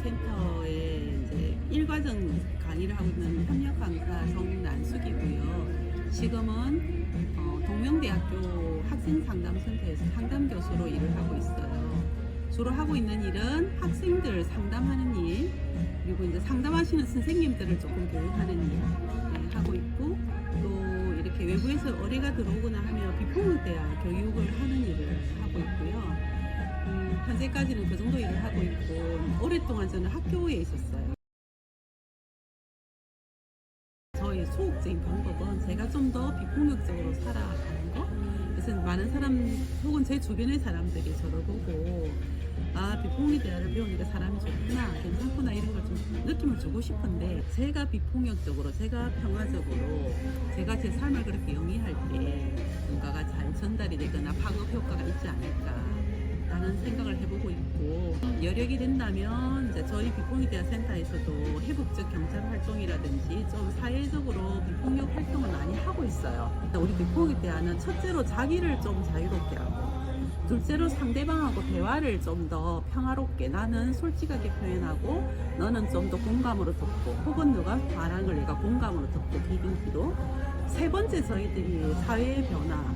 센터에 이제 1과정 강의를 하고 있는 협력 강사 정난숙이고요. 지금은 동명대학교 학생상담센터에서 상담교수로 일을 하고 있어요. 주로 하고 있는 일은 학생들 상담하는 일, 그리고 이제 상담하시는 선생님들을 조금 교육하는 일 하고 있고, 또 이렇게 외부에서 의뢰가 들어오거나 하면 비폭력대화 교육을 하는 일을 하고 있고요. 현재까지는 그 정도 일을 하고 있고, 오랫동안 저는 학교에 있었어요. 저의 소극적인 방법은 제가 좀 더 비폭력적으로 살아가는 거. 그래서 많은 사람 혹은 제 주변의 사람들이 저를 보고 비폭력 대화를 배우니까 사람이 좋구나, 괜찮구나, 이런 걸 좀 느낌을 주고 싶은데, 제가 비폭력적으로, 제가 평화적으로, 제가 제 삶을 그렇게 영위할 때 뭔가가 잘 전달이 되거나 파급 효과가 있지 않을까 라는 생각을 해보고 있고, 여력이 된다면 이제 저희 비폭력 대화 센터에서도 회복적 경찰 활동이라든지 좀 사회적으로 비폭력 활동을 많이 하고 있어요. 우리 비폭력 대화는 첫째로 자기를 좀 자유롭게 하고, 둘째로 상대방하고 대화를 좀 더 평화롭게, 나는 솔직하게 표현하고 너는 좀 더 공감으로 듣고, 혹은 누가 말한 걸 내가 공감으로 듣고 비빙기로, 세 번째 저희들이 사회의 변화,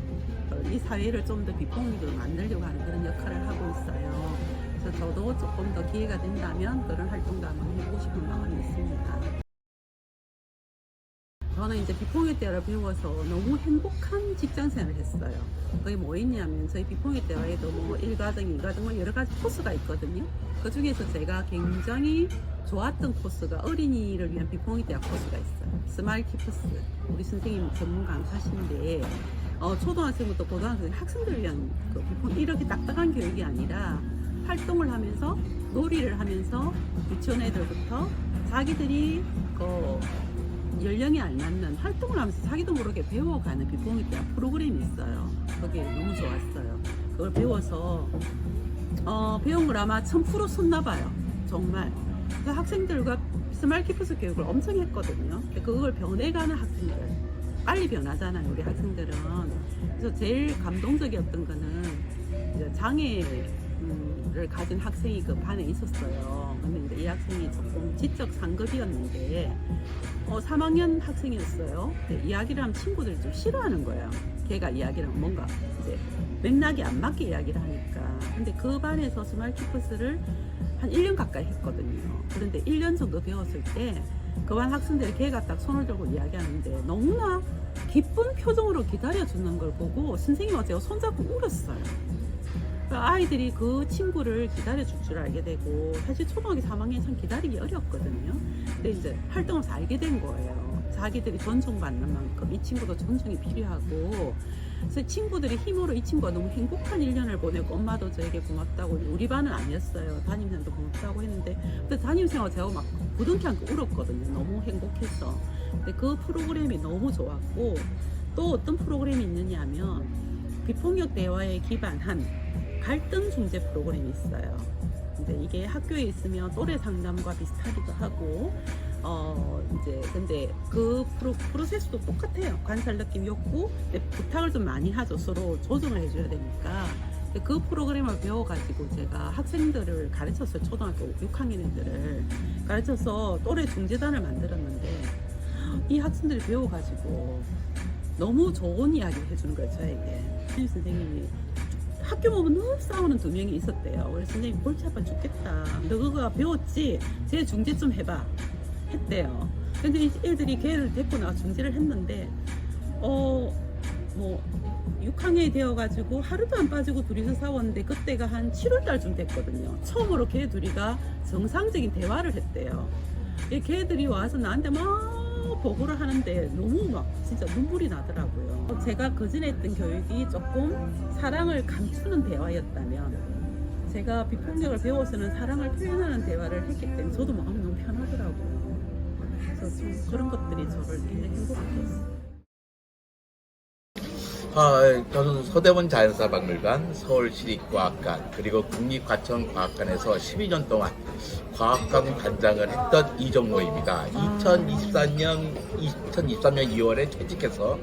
이 사회를 좀 더 비폭력으로 만들려고 하는 그런 역할을 하고 있어요. 그래서 저도 조금 더 기회가 된다면 그런 활동도 한번 해보고 싶은 마음이 있습니다. 저는 이제 비폭력 대화를 배워서 너무 행복한 직장 생활을 했어요. 그게 뭐 있냐면, 저희 비폭력 대화에도 뭐 1과정, 2과정 뭐 여러 가지 코스가 있거든요. 그 중에서 제가 굉장히 좋았던 코스가 어린이를 위한 비폭력 대화 코스가 있어요. 스마일 키퍼스. 우리 선생님 전문 강사신데, 초등학생부터 고등학생, 학생들을 위한 그 비폭력, 이렇게 딱딱한 교육이 아니라 활동을 하면서, 놀이를 하면서 유치원 애들부터 자기들이 연령이 안 맞는 활동을 하면서 자기도 모르게 배워가는 비폭력 대화 프로그램이 있어요. 그게 너무 좋았어요. 그걸 배워서 배운 걸 아마 1000% 썼나 봐요. 정말. 그 학생들과 스마일 키퍼스 교육을 엄청 했거든요. 그걸 변해가는 학생들, 빨리 변하잖아요, 우리 학생들은. 그래서 제일 감동적이었던 거는 이제 장애를 가진 학생이 그 반에 있었어요. 근데 이제 이 학생이 조금 지적 상급이었는데 3학년 학생이었어요. 이야기를 하면 친구들이 좀 싫어하는 거예요. 걔가 이야기를 하면 뭔가 이제 맥락이 안 맞게 이야기를 하니까. 근데 그 반에서 스마일 키퍼스를 한 1년 가까이 했거든요. 그런데 1년 정도 배웠을 때 그 반 학생들이 걔가 딱 손을 들고 이야기하는데 너무나 기쁜 표정으로 기다려주는 걸 보고 선생님하고 제가 손잡고 울었어요. 아이들이 그 친구를 기다려줄 줄 알게 되고, 사실 초등학교 3학년 참 기다리기 어렵거든요. 근데 이제 활동을 알게 된 거예요. 자기들이 존중받는 만큼 이 친구도 존중이 필요하고, 그래서 친구들이 힘으로 이 친구가 너무 행복한 1년을 보내고, 엄마도 저에게 고맙다고, 우리 반은 아니었어요. 담임생도 고맙다고 했는데, 근데 담임생하고 제가 막 부둥켜 안고 울었거든요. 너무 행복해서. 근데 그 프로그램이 너무 좋았고, 또 어떤 프로그램이 있느냐 하면, 비폭력 대화에 기반한 갈등 중재 프로그램이 있어요. 이제 이게 학교에 있으면 또래 상담과 비슷하기도 하고, 이제 근데 그 프로세스도 똑같아요. 관찰, 느낌, 욕구, 부탁을 좀 많이 하죠. 서로 조정을 해줘야 되니까. 그 프로그램을 배워가지고 제가 학생들을 가르쳤어요. 초등학교 6학년 애들을 가르쳐서 또래 중재단을 만들었는데, 이 학생들이 배워가지고 너무 좋은 이야기를 해주는 거예요, 저에게. 선생님이 학교 보면 너무 싸우는 2명이 있었대요. 그래서 선생님 골치 아파 죽겠다, 너 그거 배웠지? 쟤 중재 좀 해봐 했대요. 근데 이 애들이 걔를 데리고 나가 중재를 했는데 뭐 6학년이 되어가지고 하루도 안 빠지고 둘이서 싸웠는데, 그때가 한 7월달쯤 됐거든요. 처음으로 걔 둘이가 정상적인 대화를 했대요. 걔들이 와서 나한테 막 보고를 하는데 너무 막 진짜 눈물이 나더라고요. 제가 그전에 했던 교육이 조금 사랑을 감추는 대화였다면, 제가 비폭력을 배워서는 사랑을 표현하는 대화를 했기 때문에 저도 마음이 너무 편하더라고요. 그래서 좀 그런 것들이 저를 굉장히 행복하게 했어요. 저는 서대문 자연사박물관, 서울시립과학관, 그리고 국립과천과학관에서 12년 동안 과학관 관장을 했던 이정모입니다. 2023년 2월에 퇴직해서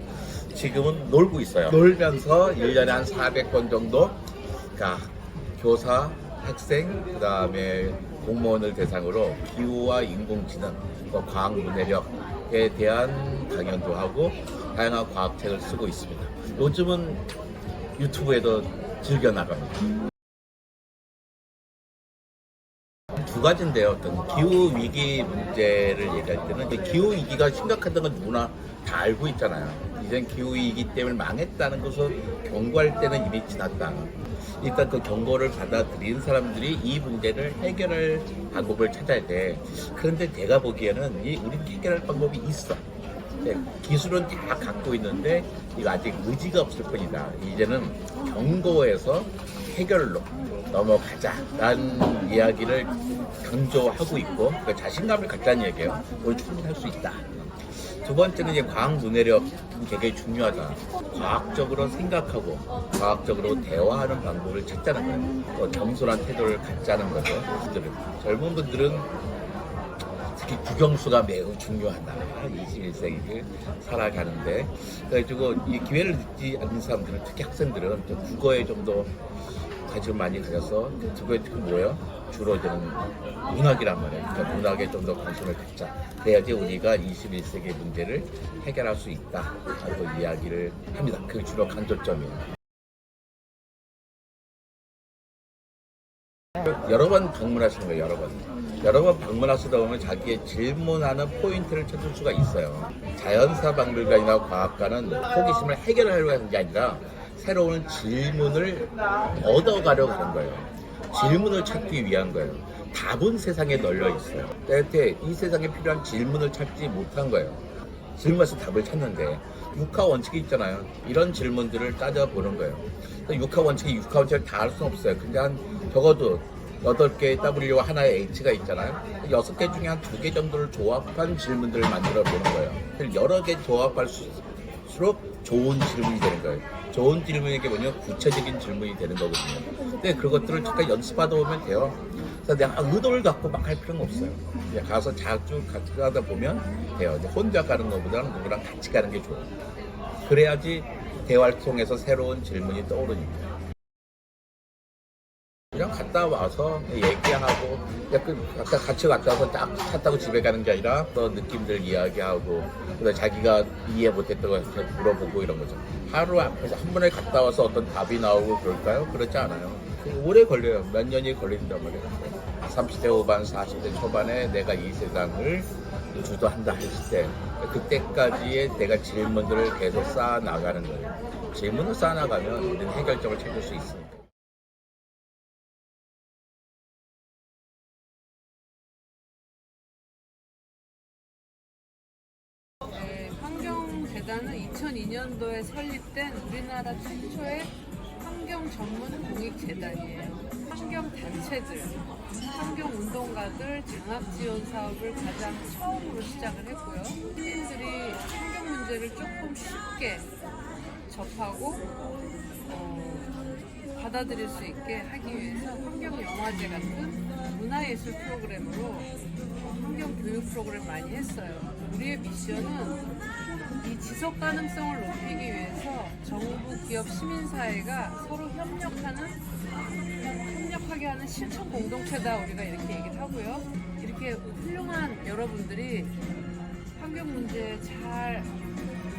지금은 놀고 있어요. 놀면서 1년에 한 400번 정도, 그러니까 교사, 학생, 그 다음에 공무원을 대상으로 기후와 인공지능, 또 과학 문해력에 대한 강연도 하고 다양한 과학책을 쓰고 있습니다. 요즘은 유튜브에도 즐겨 나갑니다. 두 가지인데요. 어떤 기후 위기 문제를 얘기할 때는 기후 위기가 심각하다는 건 누구나 다 알고 있잖아요. 이젠 기후 위기 때문에 망했다는 것을 경고할 때는 이미 지났다. 일단 그 경고를 받아들인 사람들이 이 문제를 해결할 방법을 찾아야 돼. 그런데 내가 보기에는 우리는 해결할 방법이 있어. 기술은 다 갖고 있는데 이거 아직 의지가 없을 뿐이다. 이제는 경고에서 해결로 넘어가자라는 이야기를 강조하고 있고 그 자신감을 갖자는 얘기예요. 그걸 충분히 할 수 있다. 두 번째는 이제 과학 문해력이 굉장히 중요하다. 과학적으로 생각하고 과학적으로 대화하는 방법을 찾자는 거예요. 또 겸손한 태도를 갖자는 거죠. 젊은 분들은 특히 국영수가 매우 중요하다. 21세기를 살아가는데 그래가지고 이 기회를 늦지 않는 사람들은 특히 학생들은 좀 국어에 좀 더 관심을 많이 가져서 그거에 특히 뭐예요? 주로 저는 문학이란 말이에요. 그러니까 문학에 좀 더 관심을 갖자. 그래야지 우리가 21세기의 문제를 해결할 수 있다. 라고 이야기를 합니다. 그게 주로 강조점이에요. 여러 번 방문하시는 거예요. 여러 번 방문하시다 보면 자기의 질문하는 포인트를 찾을 수가 있어요. 자연사 박물관이나 과학관은 호기심을 해결하려고 하는 게 아니라 새로운 질문을 얻어가려고 하는 거예요. 질문을 찾기 위한 거예요. 답은 세상에 널려 있어요. 때때 이 세상에 필요한 질문을 찾지 못한 거예요. 질문에서 답을 찾는데 육하 원칙이 있잖아요. 이런 질문들을 따져보는 거예요. 육하 원칙을 다 할 수는 없어요. 근데 한 적어도 8개의 W와 하나의 H가 있잖아요. 6개 중에 한 2개 정도를 조합한 질문들을 만들어 보는 거예요. 여러 개 조합할수록 좋은 질문이 되는 거예요. 좋은 질문이 뭐냐면 구체적인 질문이 되는 거거든요. 근데 그것들을 잠깐 연습하다 보면 돼요. 그래서 내가 의도를 갖고 막 할 필요는 없어요. 그냥 가서 자주 같이 가다 보면 돼요. 혼자 가는 것보다는 누구랑 같이 가는 게 좋아요. 그래야지 대화를 통해서 새로운 질문이 떠오르니까. 그냥 갔다 와서 얘기하고 아까 같이 갔다 와서 딱 차 타고 집에 가는 게 아니라 또 느낌들 이야기하고 그다음에 자기가 이해 못했던 거 물어보고 이런 거죠. 하루 앞에서 한 번에 갔다 와서 어떤 답이 나오고 그럴까요? 그렇지 않아요. 오래 걸려요. 몇 년이 걸린단 말이에요. 30대 후반, 40대 초반에 내가 이 세상을 주도한다 했을 때 그때까지의 내가 질문들을 계속 쌓아 나가는 거예요. 질문을 쌓아 나가면 우리는 해결점을 찾을 수 있습니다. 환경재단은 2002년도에 설립된 우리나라 최초의 환경 전문 공익재단이에요. 환경단체들, 환경운동가들 장학 지원 사업을 가장 처음으로 시작을 했고요. 시민들이 환경 문제를 조금 쉽게 접하고 받아들일 수 있게 하기 위해서 환경영화제 같은 문화예술 프로그램으로 환경교육 프로그램 많이 했어요. 우리의 미션은 이 지속가능성을 높이기 위해서 정부, 기업, 시민사회가 서로 협력하게 하는 실천 공동체다 우리가 이렇게 얘기를 하고요. 이렇게 훌륭한 여러분들이 환경 문제에 잘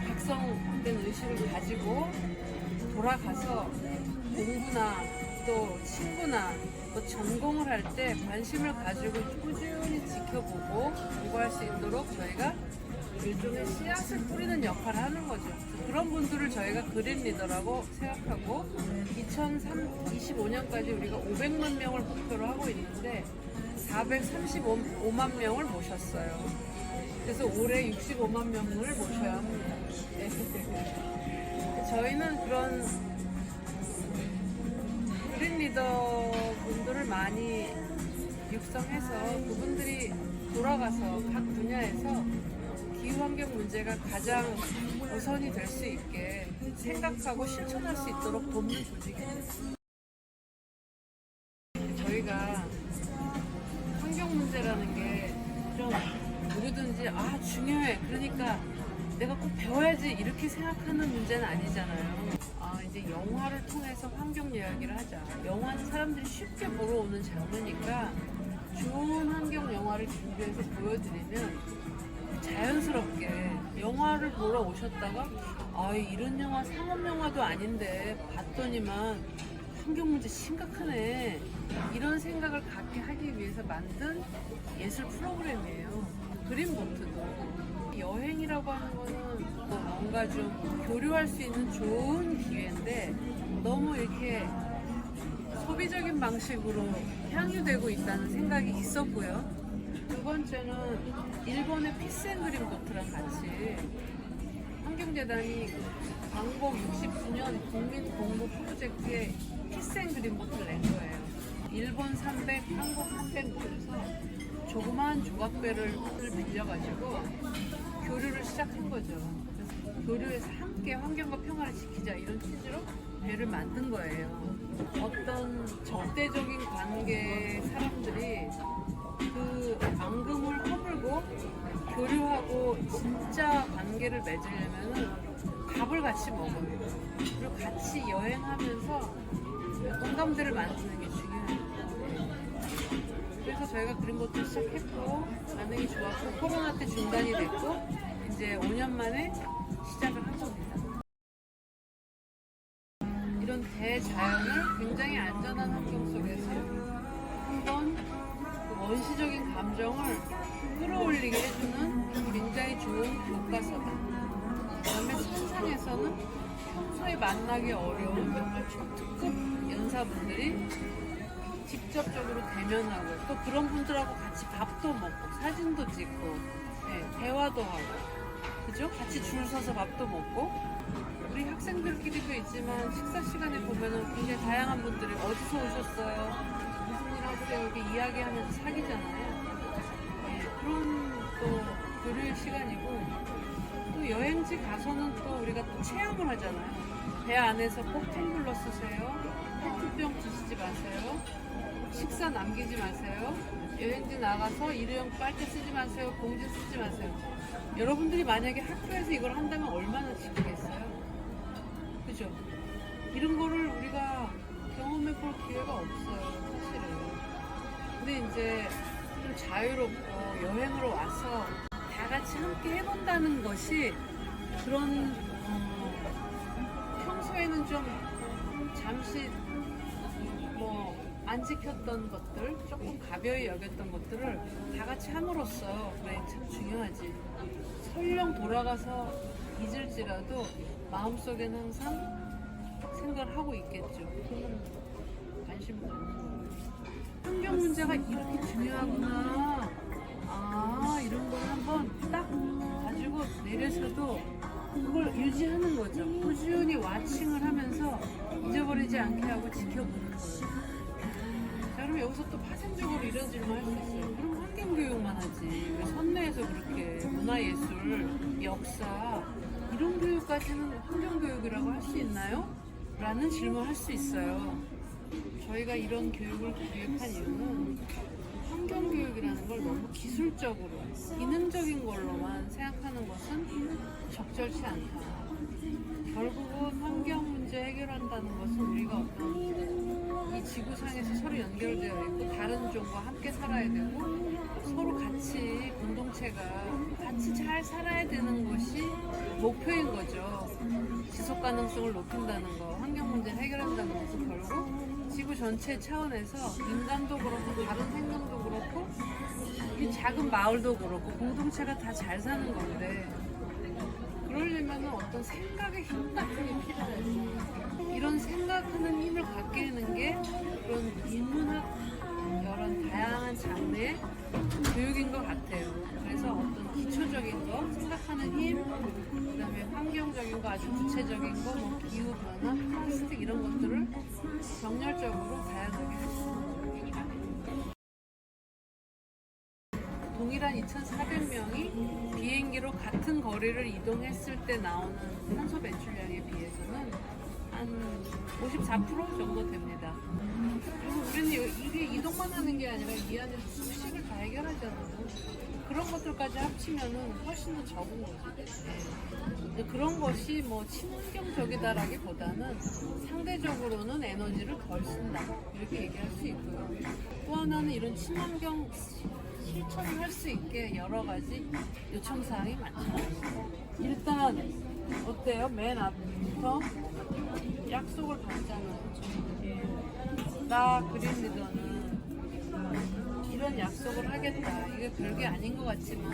각성된 의식을 가지고 돌아가서 공부나 또 친구나 또 전공을 할 때 관심을 가지고 꾸준히 지켜보고 공부할 수 있도록 저희가 일종의 씨앗을 뿌리는 역할을 하는 거죠. 그런 분들을 저희가 그린 리더라고 생각하고 2025년까지 우리가 500만 명을 목표로 하고 있는데 435만 명을 모셨어요. 그래서 올해 65만 명을 모셔야 합니다. 저희는 그런 그린 리더 분들을 많이 육성해서 그분들이 돌아가서 각 분야에서 기후환경 문제가 가장 우선이 될 수 있게 생각하고 실천할 수 있도록 돕는 조직입니다. 저희가 환경 문제라는 게 좀 누구든지 중요해 그러니까 내가 꼭 배워야지 이렇게 생각하는 문제는 아니잖아요. 이제 영화를 통해서 환경 이야기를 하자. 영화는 사람들이 쉽게 보러 오는 장르니까 좋은 환경 영화를 준비해서 보여드리면 자연스럽게 영화를 보러 오셨다가 아 이런 영화 상업 영화도 아닌데 봤더니만 환경 문제 심각하네 이런 생각을 갖게 하기 위해서 만든 예술 프로그램이에요. 그린보트도 여행이라고 하는 거는 뭔가 좀 교류할 수 있는 좋은 기회인데 너무 이렇게 소비적인 방식으로 향유되고 있다는 생각이 있었고요. 두 번째는 일본의 피스앤그린보트랑 같이 환경재단이 광복 60주년 국민공모 프로젝트에 피스앤그린보트를 낸 거예요. 일본 300, 한국 300 모여서 조그마한 조각배를 빌려가지고 교류를 시작한 거죠. 그래서 교류에서 함께 환경과 평화를 지키자 이런 취지로 배를 만든 거예요. 어떤 적대적인 관계의 사람들이 그 앙금을 허물고 교류하고 진짜 관계를 맺으려면은 밥을 같이 먹어요. 그리고 같이 여행하면서 공감대를 만드는 게 중요해요. 그래서 저희가 그린보트 시작했고 반응이 좋았고 코로나 때 중단이 됐고 이제 5년 만에 시작을 한 겁니다. 이런 대자연을 굉장히 안전한 환경 속에서 한번 그 원시적인 감정을 끌어올리게 해주는 굉장히 좋은 교과서다. 그다음에 천상에서는 평소에 만나기 어려운 초특급 연사분들이 직접적으로 대면하고 또 그런 분들하고 같이 밥도 먹고 사진도 찍고 네, 대화도 하고 그죠? 같이 줄 서서 밥도 먹고 우리 학생들끼리도 있지만 식사 시간에 보면은 굉장히 다양한 분들이 어디서 오셨어요? 무슨 일 하세요? 이렇게 이야기하면서 사귀잖아요. 네, 그런 또 교류의 시간이고 또 여행지 가서는 또 우리가 또 체험을 하잖아요. 배 안에서 꼭 텀블러 쓰세요. 페트병 드시지 마세요. 식사 남기지 마세요. 여행지 나가서 일회용 빨대 쓰지 마세요. 봉지 쓰지 마세요. 여러분들이 만약에 학교에서 이걸 한다면 얼마나 지키겠어요? 그죠? 이런 거를 우리가 경험해 볼 기회가 없어요, 사실은. 근데 이제 좀 자유롭고 여행으로 와서 다 같이 함께 해본다는 것이 그런 평소에는 좀 잠시 뭐 안 지켰던 것들, 조금 가벼이 여겼던 것들을 다 같이 함으로써 그래 참 중요하지. 설령 돌아가서 잊을지라도 마음속에는 항상 생각을 하고 있겠죠. 그러면 관심을 갖는 거예요. 환경 문제가 이렇게 중요하구나. 아, 이런 걸 한번 딱 가지고 내려서도 그걸 유지하는 거죠. 꾸준히 와칭을 하면서 잊어버리지 않게 하고 지켜보는 거예요. 자, 그럼 여기서 또 파생적으로 이런 질문 할 수 있어요. 그럼 환경교육만 하지. 왜 선내에서 그렇게 문화예술, 역사, 이런 교육까지는 환경교육이라고 할 수 있나요? 라는 질문을 할 수 있어요. 저희가 이런 교육을 기획한 이유는 환경교육이라는 걸 너무 기술적으로, 기능적인 걸로만 생각하는 것은 적절치 않다. 결국은 환경 문제 해결한다는 것은 우리가 어떤 이 지구상에서 서로 연결되어 있고 다른 종과 함께 살아야 되고 서로 같이 공동체가 같이 잘 살아야 되는 것이 목표인 거죠. 지속 가능성을 높인다는 거, 환경 문제를 해결한다는 것은 결국 지구 전체 차원에서 인간도 그렇고 다른 생명도 그렇고 이 작은 마을도 그렇고 공동체가 다 잘 사는 건데 그러려면 어떤 생각의 힘 같은 게 필요해요. 이런 생각하는 힘을 갖게 되는 게 그런 인문학 이런 다양한 장르의 교육인 것 같아요. 그래서 어떤 기초적인 거, 생각하는 힘, 그다음에 환경적인 거, 아주 구체적인 거, 뭐 기후 변화, 플라스틱 이런 것들을 병렬적으로 다양하게 해주는 동일한 2,400명이 비행기로 같은 거리를 이동했을 때 나오는 탄소 배출량에 비해서는 한 54% 정도 됩니다. 그래서 우리는 이게 이동만 하는 게 아니라 이 안에서 수식을 다 해결하잖아요. 그런 것들까지 합치면은 훨씬 더 적은 거죠. 근데 그런 것이 뭐 친환경적이다라기보다는 상대적으로는 에너지를 덜 쓴다 이렇게 얘기할 수 있고요. 또 하나는 이런 친환경 실천을 할 수 있게 여러 가지 요청 사항이 많죠. 일단 어때요? 맨 앞부터 약속을 받잖아요. 나 그린 리더는 이런 약속을 하겠다. 이게 별게 아닌 것 같지만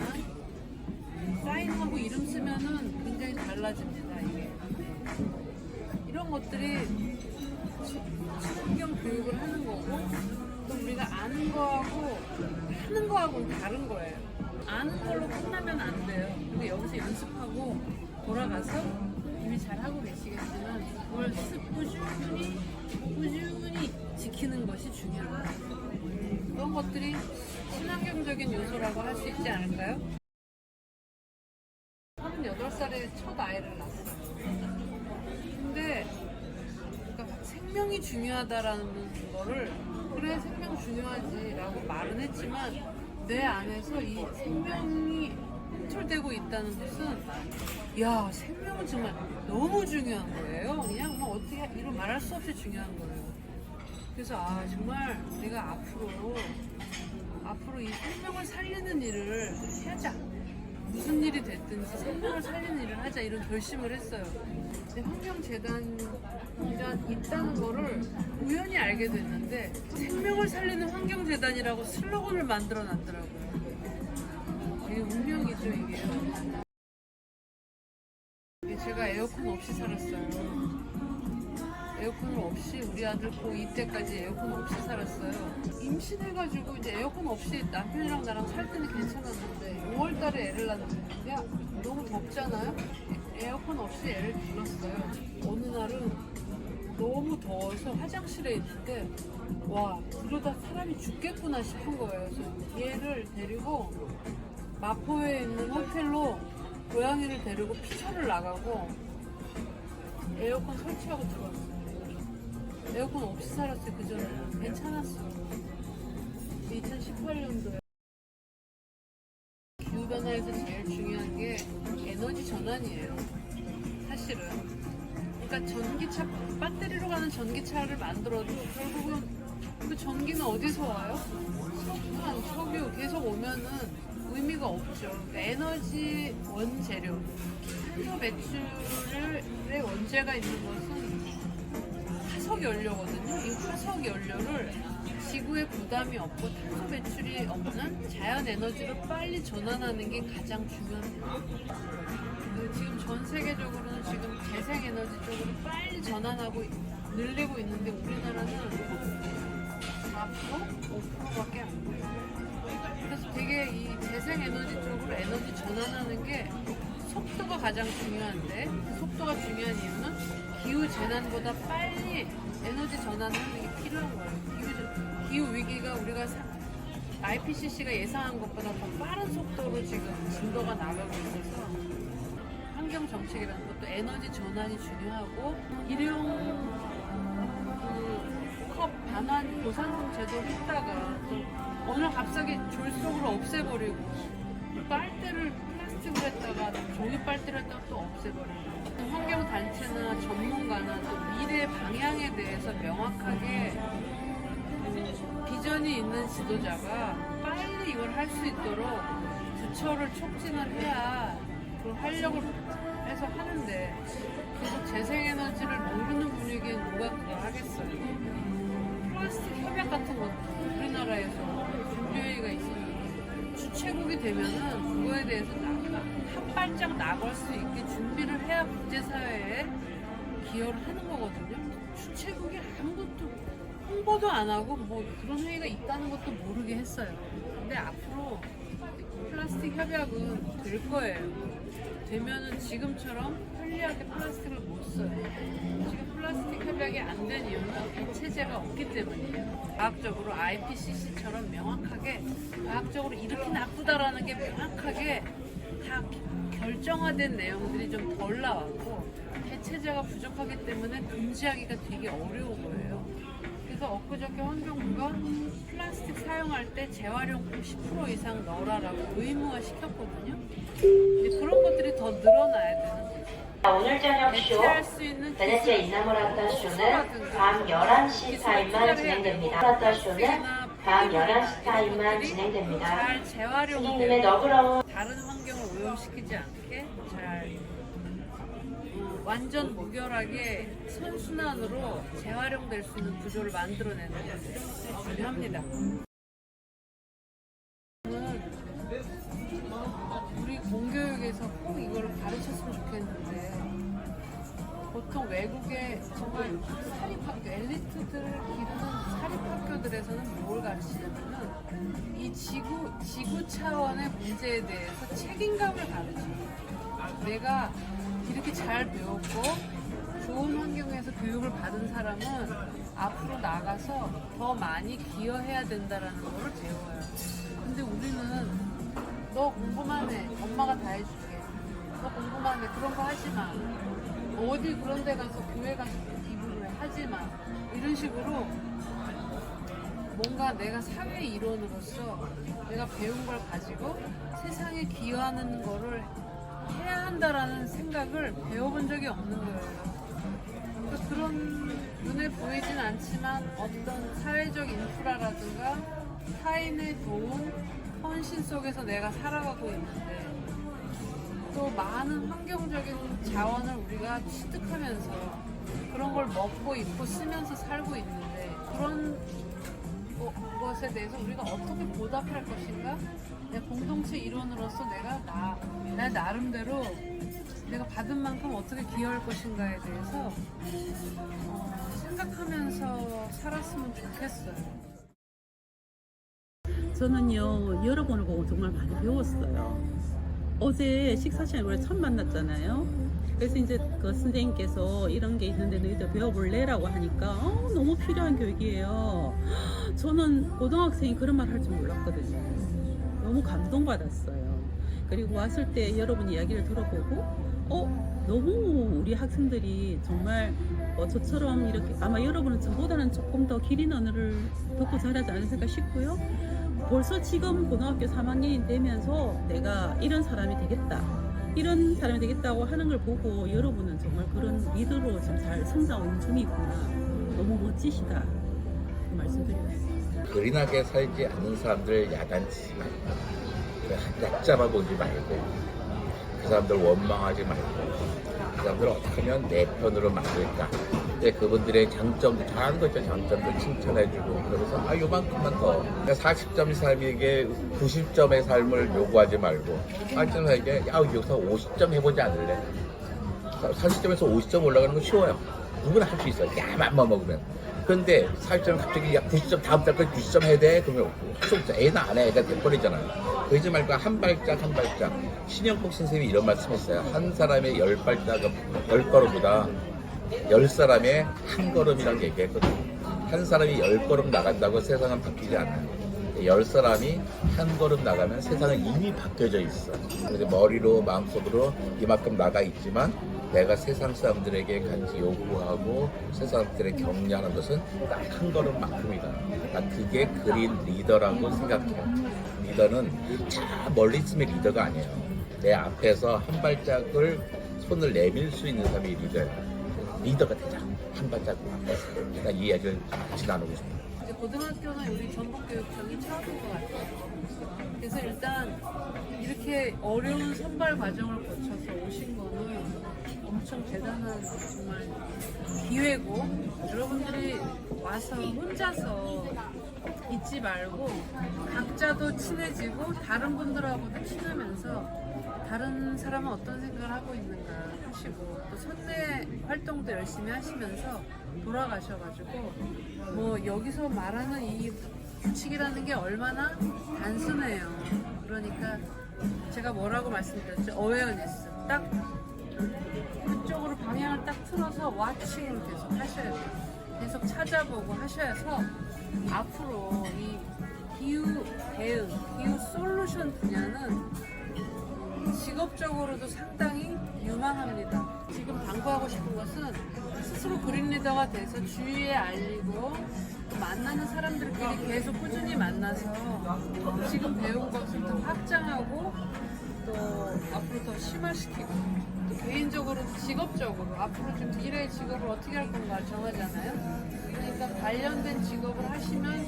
사인하고 이름 쓰면은 굉장히 달라집니다. 이게 이런 것들이 친환경 교육을 하는 거고 또 우리가 아는 거하고 하는 거하고는 다른 거예요. 아는 걸로 끝나면 안 돼요. 근데 여기서 연습하고 돌아가서 이미 잘 하고 계시겠지만 그걸 꾸준히 지키는 것이 중요합니다. 그런 것들이 친환경적인 요소라고 할 수 있지 않을까요? 38살에 첫 아이를 낳았어요. 근데 그러니까 생명이 중요하다라는 거를 그래 생명 중요하지라고 말은 했지만 내 안에서 이 생명이 함몰되고 있다는 것은 야 생명은 정말 너무 중요한 거예요. 그냥 뭐 어떻게 이루 말할 수 없이 중요한 거예요. 그래서 아 정말 우리가 앞으로 이 생명을 살리는 일을 하자. 무슨 일이 됐든지 생명을 살리는 일을 하자 이런 결심을 했어요. 근데 환경재단이 있다는 거를 우연히 알게 됐는데 생명을 살리는 환경재단이라고 슬로건을 만들어 놨더라고요. 되게 운명이죠 이게. 제가 에어컨 없이 살았어요. 에어컨 없이 우리 아들 고2 때까지 에어컨 없이 살았어요. 임신해가지고 이제 에어컨 없이 남편이랑 나랑 살 때는 괜찮았는데 5월달에 애를 낳는데 야 너무 덥잖아요? 에어컨 없이 애를 불렀어요. 어느 날은 너무 더워서 화장실에 있는데 와 그러다 사람이 죽겠구나 싶은 거예요. 그래서 얘를 데리고 마포에 있는 호텔로 고양이를 데리고 피서를 나가고 에어컨 설치하고 들어왔어요. 에어컨 없이 살았어요. 그전에는 괜찮았어요. 2018년도에 기후변화에서 제일 중요한 게 에너지 전환이에요. 사실은 그러니까 전기차 배터리로 가는 전기차를 만들어도 결국은 그 전기는 어디서 와요? 석탄, 석유 계속 오면은 의미가 없죠. 그러니까 에너지 원재료 탄소 배출의 원재가 있는 것은 화석 연료거든요. 이 화석 연료를 지구에 부담이 없고 탄소 배출이 없는 자연 에너지로 빨리 전환하는 게 가장 중요합니다. 지금 전 세계적으로는 지금 재생 에너지 쪽으로 빨리 전환하고 늘리고 있는데 우리나라는 4%? 5%밖에 안 돼요. 그래서 되게 이 재생 에너지 쪽으로 에너지 전환하는 게 속도가 가장 중요한데 속도가 중요한 이유는 기후 재난보다 빨리 에너지 전환하는 게 필요한 거예요. 기후 위기가 우리가 IPCC가 예상한 것보다 더 빠른 속도로 지금 진도가 나가고 있어서 환경 정책이라는 것도 에너지 전환이 중요하고 일용 컵 반환 보상 제도를 했다가 또 어느 날 갑자기 졸속으로 없애버리고 빨대를 플라스틱으로 했다가 종이 빨대를 했다가 또 없애버리고 환경단체나 전문가나 또 미래 방향에 대해서 명확하게 비전이 있는 지도자가 빨리 이걸 할 수 있도록 부처를 촉진을 해야 그걸 하려고 해서 하는데 계속 재생에너지를 모르는 분위기엔 누가 그걸 하겠어요. 플라스틱 협약 같은 것도 우리나라에서 준비회의가 있으면 주최국이 되면은 그거에 대해서 한 발짝 나갈 수 있게 준비를 해야 국제사회에 기여를 하는 거거든요. 주최국이 아무것도 홍보도 안 하고 뭐 그런 회의가 있다는 것도 모르게 했어요. 근데 앞으로 플라스틱 협약은 될 거예요. 되면은 지금처럼 편리하게 플라스틱을 못 써요. 지금 플라스틱 협약이 안 된 이유는 대체제가 없기 때문이에요. 과학적으로 IPCC처럼 명확하게 과학적으로 이렇게 나쁘다라는 게 명확하게 다 결정화된 내용들이 좀 덜 나왔고 대체제가 부족하기 때문에 금지하기가 되게 어려운 거예요. 그래서 엊그저께 환경부가 플라스틱 사용할 때 재활용품 10% 이상 넣으라라고 의무화 시켰거든요. 근데 그런 것들이 더 늘어나야 되는 거죠. 오늘 저녁 쇼 대체할 수 있는 베네치아 이나모라타 쇼는 밤 11시 타임만 진행됩니다. 라타 쇼는 밤 11시 타임만 진행됩니다. 잘 재활용되고 선생님의 너그러운 다른 환경을 오염시키지 않게 잘 완전 무결하게 선순환으로 재활용될 수 있는 구조를 만들어내는 것 이런 것들이 중요합니다. 저는 우리 공교육에서 꼭 이거를 가르쳤으면 좋겠는데 보통 외국의 정말 사립학교, 엘리트들을 기르는 사립학교들에서는 뭘 가르치냐면 이 지구 차원의 문제에 대해서 책임감을 가르쳐요. 내가 이렇게 잘 배웠고 좋은 환경에서 교육을 받은 사람은 앞으로 나가서 더 많이 기여해야 된다라는 거를 배워요. 근데 우리는 너 공부만 해. 엄마가 다 해줄게. 너 공부만 해. 그런 거 하지 마. 어디 그런 데 가서 교회 가서 기부를 하지 마. 이런 식으로 뭔가 내가 사회 일원으로서 내가 배운 걸 가지고 세상에 기여하는 거를 해야 한다라는 생각을 배워본 적이 없는 거예요. 그러니까 그런 눈에 보이진 않지만 어떤 사회적 인프라라든가 타인의 도움, 헌신 속에서 내가 살아가고 있는데 또 많은 환경적인 자원을 우리가 취득하면서 그런 걸 먹고 입고 쓰면서 살고 있는데 그런 것에 대해서 우리가 어떻게 보답할 것인가? 내 공동체 일원으로서 내가 나 나름대로 내가 받은 만큼 어떻게 기여할 것인가에 대해서 생각하면서 살았으면 좋겠어요. 저는요 여러 번을 보고 정말 많이 배웠어요. 어제 식사 시간에 우리 처음 만났잖아요. 그래서 이제 그 선생님께서 이런 게 있는데 너희들 배워볼래라고 하니까 너무 필요한 교육이에요. 저는 고등학생이 그런 말 할 줄 몰랐거든요. 너무 감동받았어요. 그리고 왔을 때 여러분 이야기를 들어보고 너무 우리 학생들이 정말 저처럼 이렇게 아마 여러분은 저보다는 조금 더 길 있는 언어를 듣고 자라지 않을까 싶고요. 벌써 지금 고등학교 3학년이 되면서 내가 이런 사람이 되겠다고 하는 걸 보고 여러분은 정말 그런 리더로 좀 잘 성장하는 중이구나. 너무 멋지시다. 그 말씀드리겠습니다. 그린하게 살지 않는 사람들 야단치지 말고 얕잡아 보지 말고 그 사람들 원망하지 말고 그 사람들 어떻게 하면 내 편으로 만들까. 근데 그분들의 장점도 잘하는 거 있죠. 장점도 칭찬해주고 그러면서 요만큼만 더 40점 삶에게 90점의 삶을 요구하지 말고 40점 삶에게 여기서 50점 해보지 않을래. 40점에서 50점 올라가는 건 쉬워요. 누구나 할 수 있어요. 맘만 먹으면. 그런데 40점 갑자기 90점 다음 달까지 90점 해야 돼? 그러면 할 수 없어. 애는 안 해. 애가 돼버리잖아요. 그러지 말고 한 발짝 한 발짝. 신영복 선생님이 이런 말씀 했어요. 한 사람의 10발짝은 10걸음보다 10사람의 한 걸음이라고 얘기했거든요. 한 사람이 10걸음 나간다고 세상은 바뀌지 않아요. 10사람이 한 걸음 나가면 세상은 이미 바뀌어져 있어. 그래서 머리로 마음속으로 이만큼 나가 있지만 내가 세상 사람들에게 같이 요구하고 세상 사람들에 격려하는 것은 딱 한 걸음만큼이다. 난 그게 그린 리더라고 생각해요. 리더는 저 멀리 있으면 리더가 아니에요. 내 앞에서 한 발짝을 손을 내밀 수 있는 사람이 리더예요. 리더가 되자. 한 발짝 앞에서. 난 이 이야기를 같이 나누고 싶어요. 이제 고등학교는 우리 전북교육청이 처음인 것 같아요. 그래서 일단 이렇게 어려운 선발 과정을 거쳐서 오신 거는 엄청 대단한 정말 기회고 여러분들이 와서 혼자서 있지 말고 각자도 친해지고 다른 분들하고도 친하면서 다른 사람은 어떤 생각을 하고 있는가 하시고 또 선대 활동도 열심히 하시면서 돌아가셔가지고 뭐 여기서 말하는 이 규칙이라는 게 얼마나 단순해요. 그러니까 제가 뭐라고 말씀드렸죠? 어웨어니스 딱 그쪽으로 방향을 딱 틀어서 와칭을 계속 하셔야 돼요. 계속 찾아보고 하셔서 앞으로 이 기후 대응, 기후 솔루션 분야는 직업적으로도 상당히 유망합니다. 지금 방금 요구하고 싶은 것은 스스로 그린 리더가 돼서 주위에 알리고 또 만나는 사람들끼리 계속 꾸준히 만나서 지금 배운 것을 더 확장하고 또 앞으로 더 심화시키고 또 개인적으로 직업적으로 앞으로 좀 미래의 직업을 어떻게 할 건가 정하잖아요. 그러니까 관련된 직업을 하시면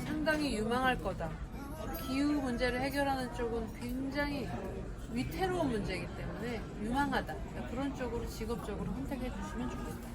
상당히 유망할 거다. 기후 문제를 해결하는 쪽은 굉장히 위태로운 문제이기 때문에 유망하다. 그런 쪽으로 직업적으로 선택해 주시면 좋겠다.